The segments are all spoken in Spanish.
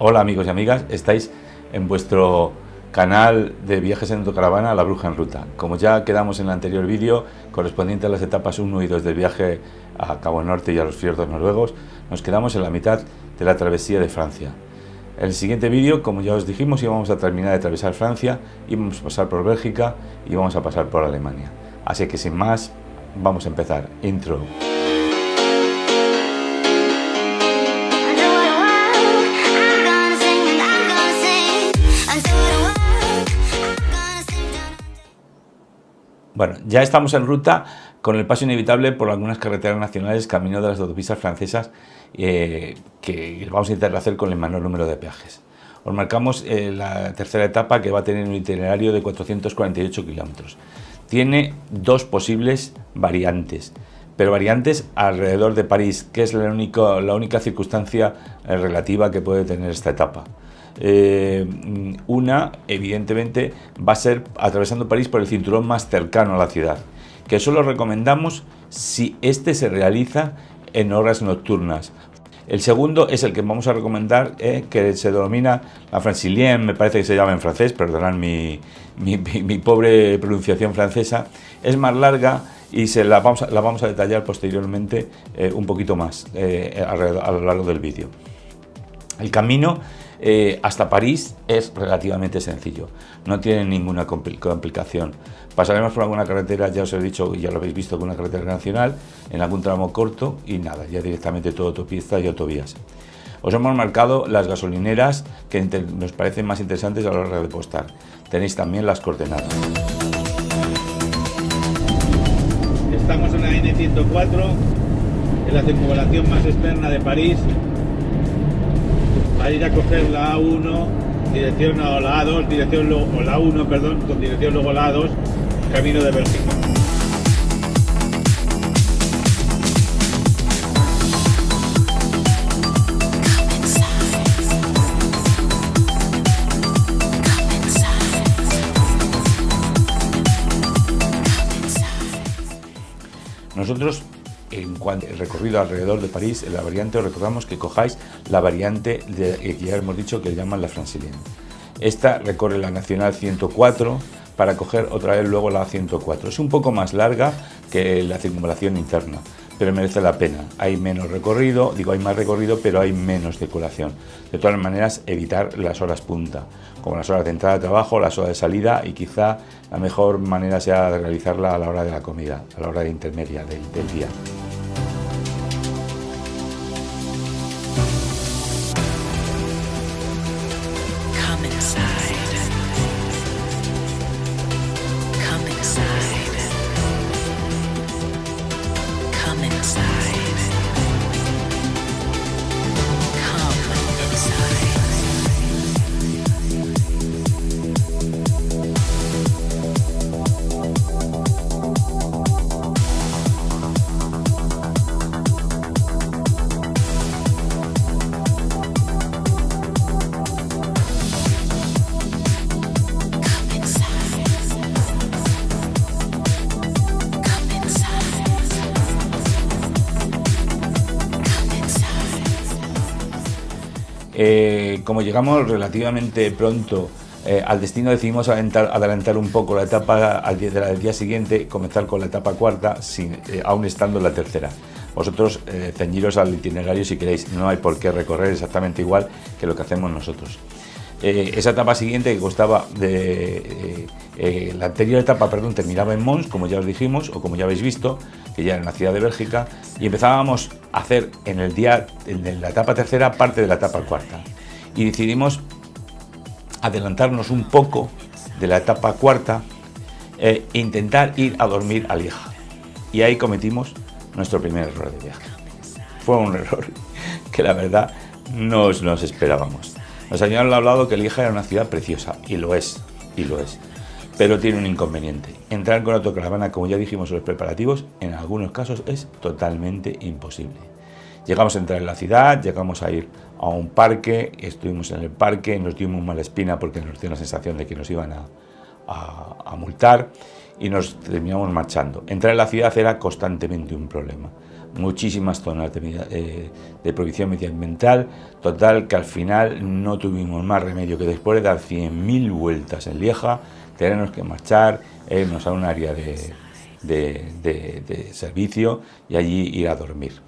Hola amigos y amigas, estáis en vuestro canal de viajes en autocaravana La Bruja en Ruta. Como ya quedamos en el anterior vídeo correspondiente a las etapas 1 y 2 del viaje a Cabo Norte y a los fiordos noruegos, nos quedamos en la mitad de la travesía de Francia. En el siguiente vídeo, como ya os dijimos, íbamos a terminar de atravesar Francia, íbamos a pasar por Bélgica y íbamos a pasar por Alemania. Así que sin más, vamos a empezar. Intro. Bueno, ya estamos en ruta con el paso inevitable por algunas carreteras nacionales camino de las autopistas francesas que vamos a intentar hacer con el menor número de peajes. Os marcamos la tercera etapa, que va a tener un itinerario de 448 kilómetros. Tiene dos posibles variantes, pero variantes alrededor de París, que es la única circunstancia relativa que puede tener esta etapa. Una, evidentemente, va a ser atravesando París por el cinturón más cercano a la ciudad, que eso lo recomendamos si este se realiza en horas nocturnas. El segundo es el que vamos a recomendar, que se denomina la Francilienne, me parece que se llama en francés, perdonad mi pobre pronunciación francesa. Es más larga y la vamos a detallar posteriormente un poquito más a lo largo del vídeo. El camino hasta París es relativamente sencillo, no tiene ninguna complicación. Pasaremos por alguna carretera, ya os he dicho, ya lo habéis visto, con una carretera nacional, en algún tramo corto y nada, ya directamente todo autopista y autovías. Os hemos marcado las gasolineras que nos parecen más interesantes a la hora de postar. Tenéis también las coordenadas. Estamos en la N104, en la circunvalación más externa de París, a ir a coger la A1, dirección a la A2, o la 1, perdón, con dirección luego a la A2, camino de Bélgica. Nosotros, en cuanto al recorrido alrededor de París, en la variante, os recordamos que cojáis la variante que ya hemos dicho que llaman la Francilienne. Esta recorre la Nacional 104 para coger otra vez luego la A104. Es un poco más larga que la circunvalación interna, pero merece la pena. Hay menos recorrido, hay más recorrido, pero hay menos circulación. De todas maneras, evitar las horas punta, como las horas de entrada de trabajo, las horas de salida, y quizá la mejor manera sea realizarla a la hora de la comida, a la hora de intermedia del día. Como llegamos relativamente pronto al destino, decidimos adelantar un poco la etapa al día siguiente, comenzar con la etapa cuarta, aún estando en la tercera. Vosotros ceñiros al itinerario si queréis, no hay por qué recorrer exactamente igual que lo que hacemos nosotros. Esa etapa siguiente, que constaba de la anterior etapa, terminaba en Mons, como ya os dijimos, o como ya habéis visto, que ya era en la ciudad de Bélgica, y empezábamos a hacer en la etapa tercera parte de la etapa cuarta. Y decidimos adelantarnos un poco de la etapa cuarta e intentar ir a dormir a Lieja. Y ahí cometimos nuestro primer error de viaje. Fue un error que la verdad no nos esperábamos. Nos habían hablado que Lieja era una ciudad preciosa, y lo es, pero tiene un inconveniente. Entrar con autocaravana, como ya dijimos en los preparativos, en algunos casos es totalmente imposible. Llegamos a entrar en la ciudad, llegamos a ir a un parque, estuvimos en el parque, nos dio muy mala espina porque nos dio la sensación de que nos iban a multar, y nos terminamos marchando. Entrar en la ciudad era constantemente un problema. muchísimas zonas de prohibición medioambiental, total que al final no tuvimos más remedio que después de dar 100.000 vueltas en Lieja, tenernos que marchar, irnos a un área de servicio y allí ir a dormir.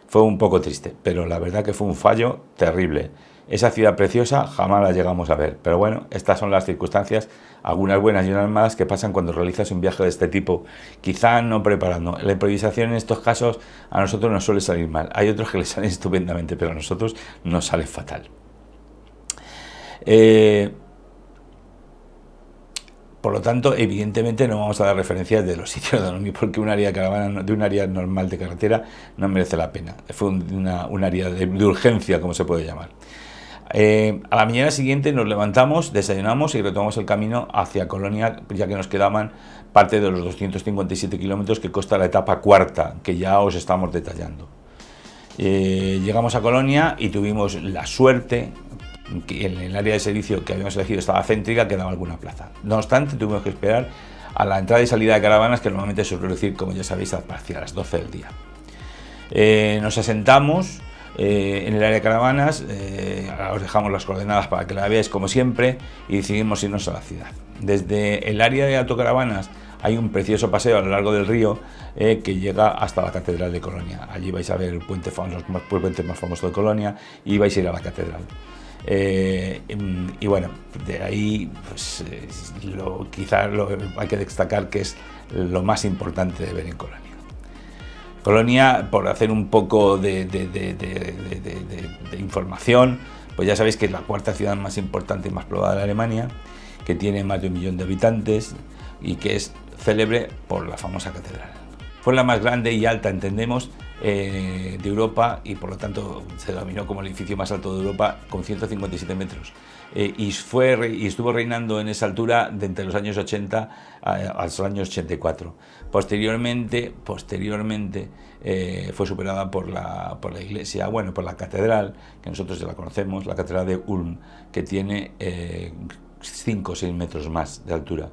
Fue un poco triste, pero la verdad que fue un fallo terrible. Esa ciudad preciosa jamás la llegamos a ver, pero bueno, estas son las circunstancias, algunas buenas y unas malas, que pasan cuando realizas un viaje de este tipo, quizá no preparando. La improvisación en estos casos a nosotros nos suele salir mal, hay otros que les salen estupendamente, pero a nosotros nos sale fatal. Por lo tanto, evidentemente no vamos a dar referencias de los sitios de dormir, porque un área de caravana, de un área normal de carretera, no merece la pena. Fue un área de urgencia, como se puede llamar. A la mañana siguiente nos levantamos, desayunamos y retomamos el camino hacia Colonia, ya que nos quedaban parte de los 257 kilómetros que consta la etapa cuarta, que ya os estamos detallando. Llegamos a Colonia y tuvimos la suerte que en el área de servicio que habíamos elegido estaba céntrica, que daba alguna plaza. No obstante, tuvimos que esperar a la entrada y salida de caravanas, que normalmente suele decir, como ya sabéis, hacia las 12 del día. Nos asentamos en el área de caravanas, os dejamos las coordenadas para que la veáis como siempre, y decidimos irnos a la ciudad. Desde el área de autocaravanas hay un precioso paseo a lo largo del río que llega hasta la Catedral de Colonia. Allí vais a ver el puente más famoso de Colonia y vais a ir a la catedral. Y bueno, de ahí pues, quizás hay que destacar que es lo más importante de ver en Colonia. Colonia, por hacer un poco de información, pues ya sabéis que es la cuarta ciudad más importante y más poblada de Alemania, que tiene más de 1 millón de habitantes y que es célebre por la famosa catedral. Fue la más grande y alta, entendemos, de Europa, y por lo tanto se denominó como el edificio más alto de Europa, con 157 metros. Y estuvo reinando en esa altura de entre los años 80 a los años 84. Posteriormente fue superada por la iglesia, bueno, por la catedral, que nosotros ya la conocemos, la catedral de Ulm, que tiene 5 o 6 metros más de altura.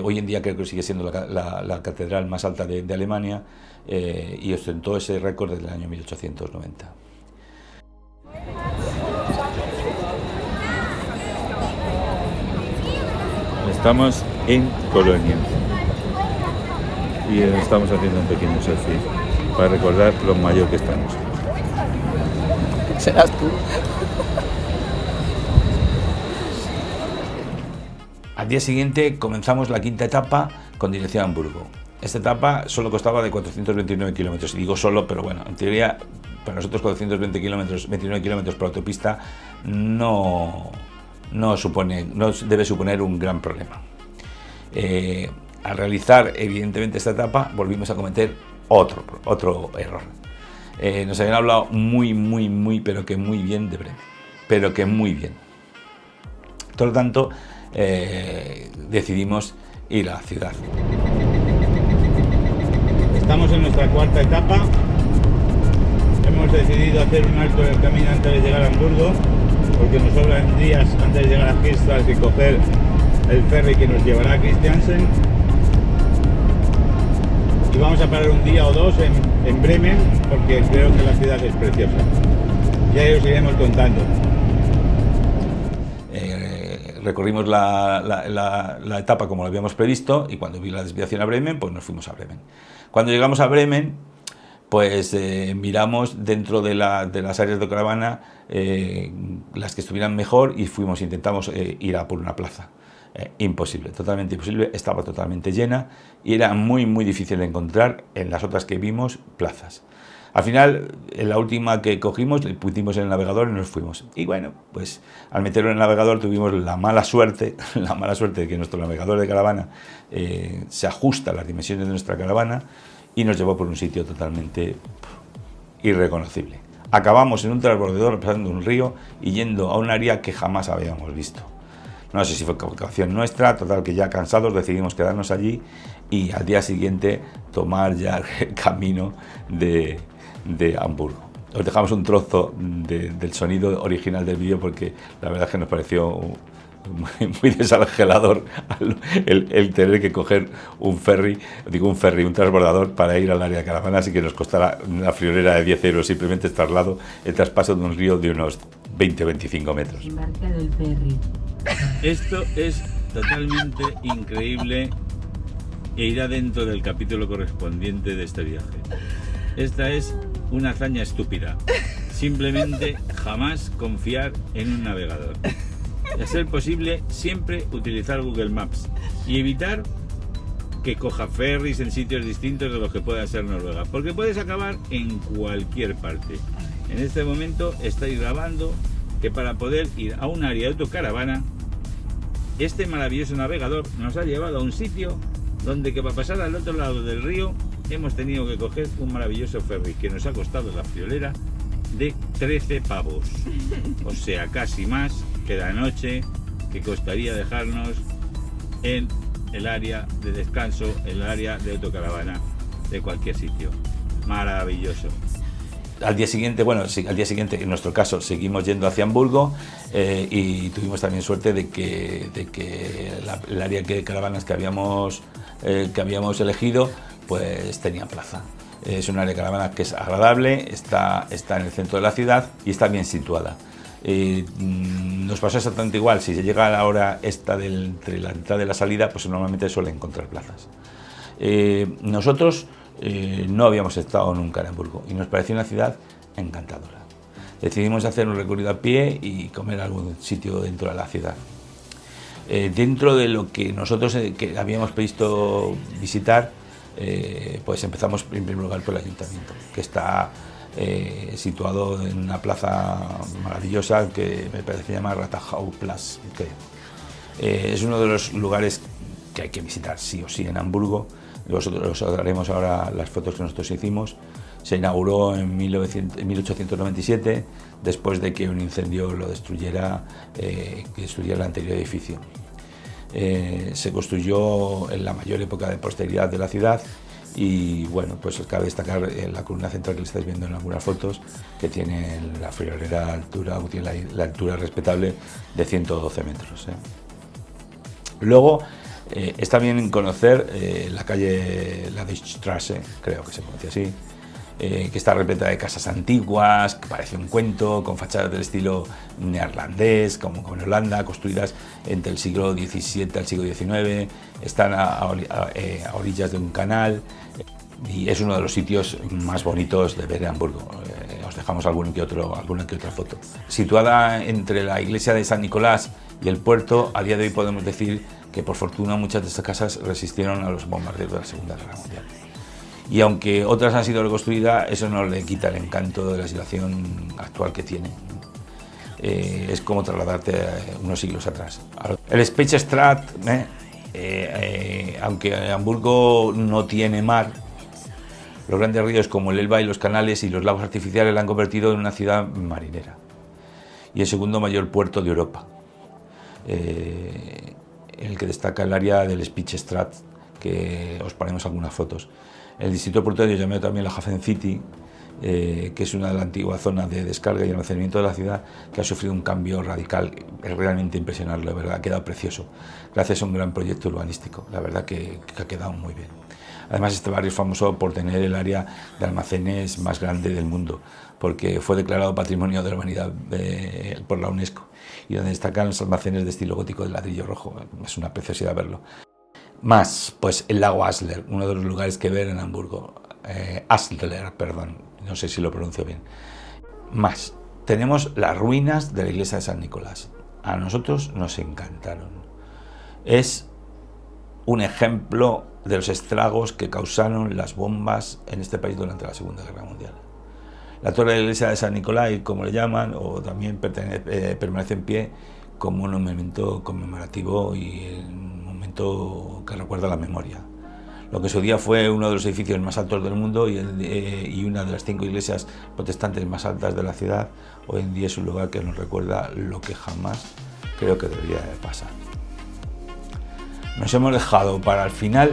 Hoy en día creo que sigue siendo la catedral más alta de Alemania, y ostentó ese récord desde el año 1890. Estamos en Colonia y estamos haciendo un pequeño selfie para recordar lo mayor que estamos. Serás tú. Al día siguiente comenzamos la quinta etapa con dirección a Hamburgo. Esta etapa solo costaba de 429 kilómetros, y digo solo, pero bueno, en teoría para nosotros 29 kilómetros por autopista no debe suponer un gran problema. Al realizar evidentemente esta etapa volvimos a cometer otro error. Nos habían hablado pero que muy bien de Bremen, Por lo tanto, decidimos ir a la ciudad. Estamos en nuestra cuarta etapa. Hemos decidido hacer un alto en el camino antes de llegar a Hamburgo, porque nos sobran días antes de llegar a Hirtshals y coger el ferry que nos llevará a Christiansen. Y vamos a parar un día o dos en Bremen, porque creo que la ciudad es preciosa. Ya os iremos contando. Recorrimos la etapa como lo habíamos previsto, y cuando vi la desviación a Bremen, pues nos fuimos a Bremen. Cuando llegamos a Bremen, pues miramos dentro de las áreas de caravana las que estuvieran mejor, y intentamos ir a por una plaza. Imposible, totalmente imposible, estaba totalmente llena y era muy difícil de encontrar en las otras que vimos plazas. Al final, en la última que cogimos, le pusimos en el navegador y nos fuimos. Y bueno, pues al meterlo en el navegador tuvimos la mala suerte de que nuestro navegador de caravana se ajusta a las dimensiones de nuestra caravana y nos llevó por un sitio totalmente irreconocible. Acabamos en un transbordador pasando un río y yendo a un área que jamás habíamos visto. No sé si fue equivocación nuestra, total que ya cansados decidimos quedarnos allí y al día siguiente tomar ya el camino de Hamburgo. Os dejamos un trozo del sonido original del vídeo porque la verdad es que nos pareció muy desalgelador el tener que coger un transbordador para ir al área de caravanas y que nos costara una friolera de 10 euros simplemente el traslado, el traspaso de un río de unos 20 o 25 metros. Embarca del ferry. Esto es totalmente increíble e irá dentro del capítulo correspondiente de este viaje. Esta es una hazaña estúpida. Simplemente jamás confiar en un navegador. Y a ser posible, siempre utilizar Google Maps y evitar que coja ferries en sitios distintos de los que pueda ser Noruega, porque puedes acabar en cualquier parte. En este momento estáis grabando que para poder ir a un área de autocaravana, este maravilloso navegador nos ha llevado a un sitio donde que para pasar al otro lado del río hemos tenido que coger un maravilloso ferry que nos ha costado la friolera de 13 pavos, o sea, casi más que la noche que costaría dejarnos en el área de descanso, en el área de autocaravana de cualquier sitio. Maravilloso. Al día siguiente, en nuestro caso, seguimos yendo hacia Hamburgo y tuvimos también suerte de que el área de caravanas que habíamos elegido, pues tenía plaza. Es un área de caravanas que es agradable, está en el centro de la ciudad y está bien situada. Nos pasó exactamente igual, si se llega a la hora esta entre la entrada y la salida, pues normalmente suele encontrar plazas. Nosotros no habíamos estado nunca en Hamburgo y nos pareció una ciudad encantadora. Decidimos hacer un recorrido a pie y comer en algún sitio dentro de la ciudad. Dentro de lo que nosotros que habíamos previsto visitar, pues empezamos en primer lugar por el ayuntamiento, que está situado en una plaza maravillosa que me parece que se llama Rathausplatz, creo. Es uno de los lugares que hay que visitar sí o sí en Hamburgo. Os daremos ahora las fotos que nosotros hicimos. Se inauguró en 1897, después de que un incendio lo destruyera, que destruyera el anterior edificio. Se construyó en la mayor época de posteridad de la ciudad y bueno, pues cabe destacar la columna central que estáis viendo en algunas fotos, que tiene la friolera altura, tiene la altura respetable de 112 metros. Luego está bien conocer la calle La Strasse, creo que se pronuncia así, que está repleta de casas antiguas, que parece un cuento, con fachadas del estilo neerlandés, como en Holanda, construidas entre el siglo XVII al siglo XIX, están a orillas de un canal y es uno de los sitios más bonitos de ver en Hamburgo. Os dejamos alguna que otra foto. Situada entre la iglesia de San Nicolás y el puerto, a día de hoy podemos decir que por fortuna muchas de estas casas resistieron a los bombardeos de la Segunda Guerra Mundial. Y aunque otras han sido reconstruidas, eso no le quita el encanto de la situación actual que tiene. Es como trasladarte unos siglos atrás. El Speicherstraat, aunque Hamburgo no tiene mar, los grandes ríos como el Elba y los canales y los lagos artificiales la han convertido en una ciudad marinera y el segundo mayor puerto de Europa, en el que destaca el área del Speicherstraat, que os ponemos algunas fotos. El distrito portuario, llamado también la Hafen City, que es una de la antigua zona de descarga y almacenamiento de la ciudad, que ha sufrido un cambio radical, es realmente impresionante, la verdad, ha quedado precioso, gracias a un gran proyecto urbanístico, la verdad que ha quedado muy bien. Además, este barrio es famoso por tener el área de almacenes más grande del mundo, porque fue declarado Patrimonio de la Humanidad por la UNESCO, y donde destacan los almacenes de estilo gótico de ladrillo rojo, es una preciosidad verlo. Más, pues el lago Asler, uno de los lugares que ver en Hamburgo. Asler, perdón, no sé si lo pronuncio bien. Más, tenemos las ruinas de la iglesia de San Nicolás. A nosotros nos encantaron. Es un ejemplo de los estragos que causaron las bombas en este país durante la Segunda Guerra Mundial. La torre de la iglesia de San Nicolás, como le llaman, o también permanece en pie como un monumento conmemorativo y un momento que recuerda la memoria. Lo que en su día fue uno de los edificios más altos del mundo y una de las 5 iglesias protestantes más altas de la ciudad, hoy en día es un lugar que nos recuerda lo que jamás creo que debería de pasar. Nos hemos dejado para el final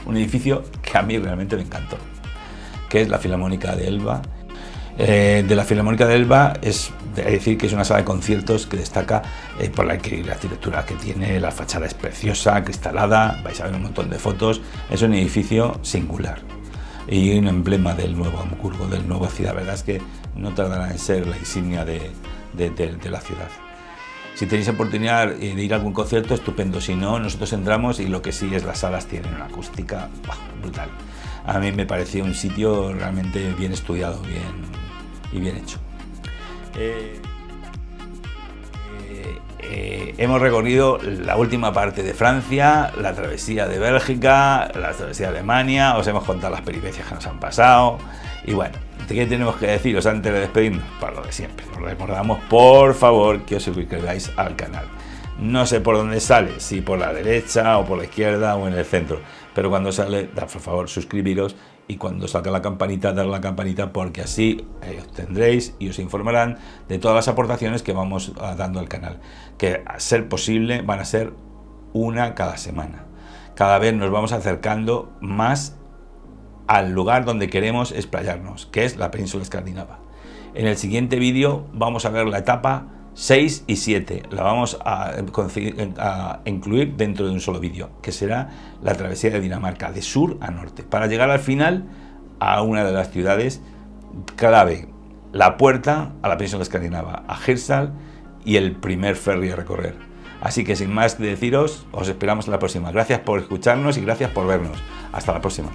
un edificio que a mí realmente me encantó, que es la Filarmónica de Elba. De la Filarmónica de Elba es Es decir, que es una sala de conciertos que destaca por la arquitectura que tiene, la fachada es preciosa, cristalada, vais a ver un montón de fotos, es un edificio singular y un emblema del nuevo Hamburgo, del nuevo ciudad. La verdad es que no tardará en ser la insignia de la ciudad. Si tenéis oportunidad de ir a algún concierto, estupendo. Si no, nosotros entramos y lo que sí es las salas tienen una acústica brutal. A mí me pareció un sitio realmente bien estudiado, bien hecho. Hemos recorrido la última parte de Francia, la travesía de Bélgica, la travesía de Alemania, os hemos contado las peripecias que nos han pasado y bueno, ¿qué tenemos que deciros antes de despedirnos? Pues lo de siempre, os recordamos por favor que os suscribáis al canal. No sé por dónde sale, si por la derecha o por la izquierda o en el centro, pero cuando sale, por favor suscribiros y cuando salga la campanita, dar la campanita porque así os tendréis y os informarán de todas las aportaciones que vamos dando al canal, que a ser posible van a ser una cada semana. Cada vez nos vamos acercando más al lugar donde queremos explayarnos, que es la península escandinava. En el siguiente vídeo vamos a ver la etapa 6 y 7, la vamos a incluir dentro de un solo vídeo, que será la travesía de Dinamarca, de sur a norte, para llegar al final a una de las ciudades clave, la puerta a la península escandinava, a Hirtshals, y el primer ferry a recorrer. Así que sin más que deciros, os esperamos en la próxima. Gracias por escucharnos y gracias por vernos. Hasta la próxima.